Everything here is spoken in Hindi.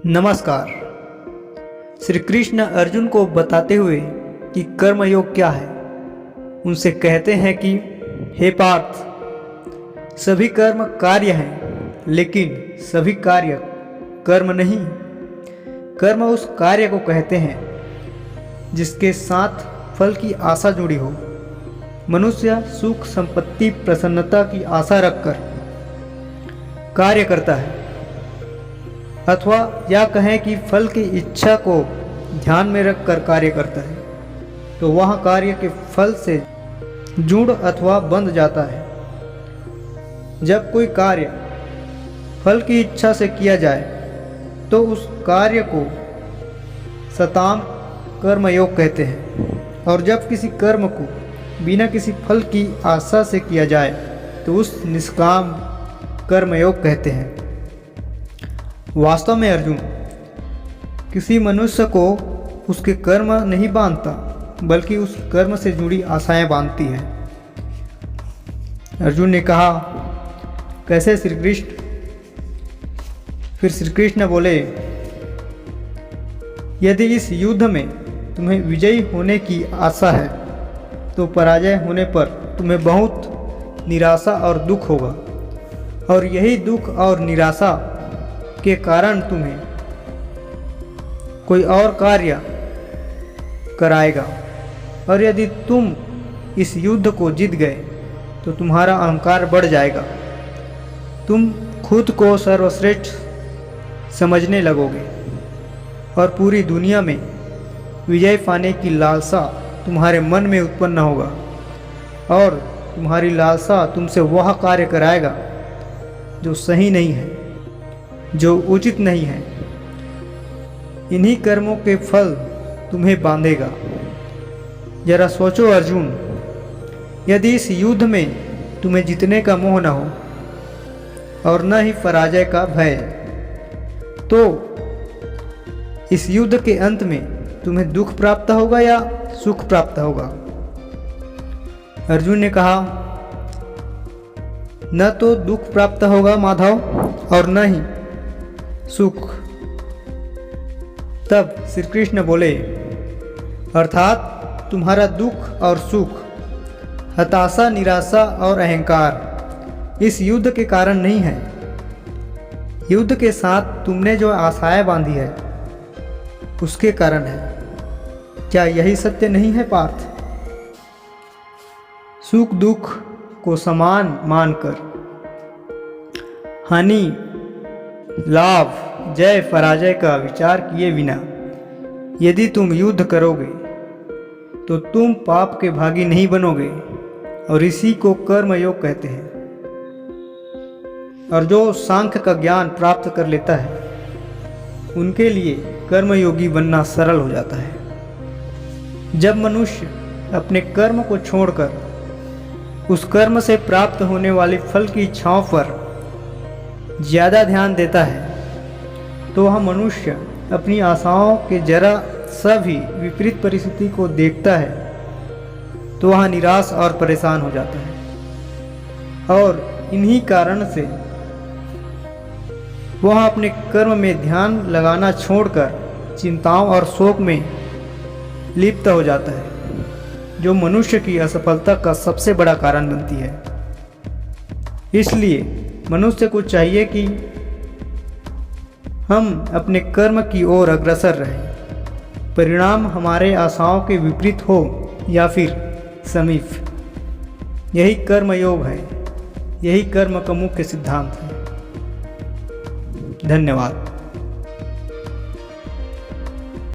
नमस्कार। श्री कृष्ण अर्जुन को बताते हुए कि कर्मयोग क्या है, उनसे कहते हैं कि हे पार्थ, सभी कर्म कार्य हैं, लेकिन सभी कार्य कर्म नहीं। कर्म उस कार्य को कहते हैं जिसके साथ फल की आशा जुड़ी हो। मनुष्य सुख, संपत्ति, प्रसन्नता की आशा रखकर कार्य करता है, अथवा या कहें कि फल की इच्छा को ध्यान में रखकर कार्य करता है, तो वह कार्य के फल से जुड़ अथवा बंध जाता है। जब कोई कार्य फल की इच्छा से किया जाए तो उस कार्य को सताम कर्मयोग कहते हैं, और जब किसी कर्म को बिना किसी फल की आशा से किया जाए तो उस निष्काम कर्मयोग कहते हैं। वास्तव में अर्जुन, किसी मनुष्य को उसके कर्म नहीं बांधता, बल्कि उस कर्म से जुड़ी आशाएं बांधती है। अर्जुन ने कहा, कैसे श्री कृष्ण? फिर श्री कृष्ण बोले, यदि इस युद्ध में तुम्हें विजयी होने की आशा है तो पराजय होने पर तुम्हें बहुत निराशा और दुख होगा, और यही दुख और निराशा के कारण तुम्हें कोई और कार्य कराएगा। और यदि तुम इस युद्ध को जीत गए तो तुम्हारा अहंकार बढ़ जाएगा, तुम खुद को सर्वश्रेष्ठ समझने लगोगे, और पूरी दुनिया में विजय पाने की लालसा तुम्हारे मन में उत्पन्न होगा, और तुम्हारी लालसा तुमसे वह कार्य कराएगा जो सही नहीं है, जो उचित नहीं है। इन्हीं कर्मों के फल तुम्हें बांधेगा। जरा सोचो अर्जुन, यदि इस युद्ध में तुम्हें जीतने का मोह न हो और न ही पराजय का भय, तो इस युद्ध के अंत में तुम्हें दुख प्राप्त होगा या सुख प्राप्त होगा? अर्जुन ने कहा, न तो दुख प्राप्त होगा माधव, और न ही सुख। तब श्री कृष्ण बोले, अर्थात तुम्हारा दुख और सुख, हताशा, निराशा और अहंकार इस युद्ध के कारण नहीं है। युद्ध के साथ तुमने जो आशाएं बांधी है उसके कारण है। क्या यही सत्य नहीं है पार्थ? सुख दुख को समान मानकर हानि, लाभ, जय पराजय का विचार किए बिना यदि तुम युद्ध करोगे तो तुम पाप के भागी नहीं बनोगे, और इसी को कर्मयोग कहते हैं। और जो सांख्य का ज्ञान प्राप्त कर लेता है उनके लिए कर्मयोगी बनना सरल हो जाता है। जब मनुष्य अपने कर्म को छोड़कर उस कर्म से प्राप्त होने वाले फल की इच्छाओं पर ज़्यादा ध्यान देता है, तो वह मनुष्य अपनी आशाओं के जरा सा भी विपरीत परिस्थिति को देखता है तो वह निराश और परेशान हो जाता है, और इन्हीं कारण से वह अपने कर्म में ध्यान लगाना छोड़कर चिंताओं और शोक में लिप्त हो जाता है, जो मनुष्य की असफलता का सबसे बड़ा कारण बनती है। इसलिए मनुष्य को चाहिए कि हम अपने कर्म की ओर अग्रसर रहें, परिणाम हमारे आशाओं के विपरीत हो या फिर समीप। यही कर्मयोग है, यही कर्म का मुख्य सिद्धांत है। धन्यवाद।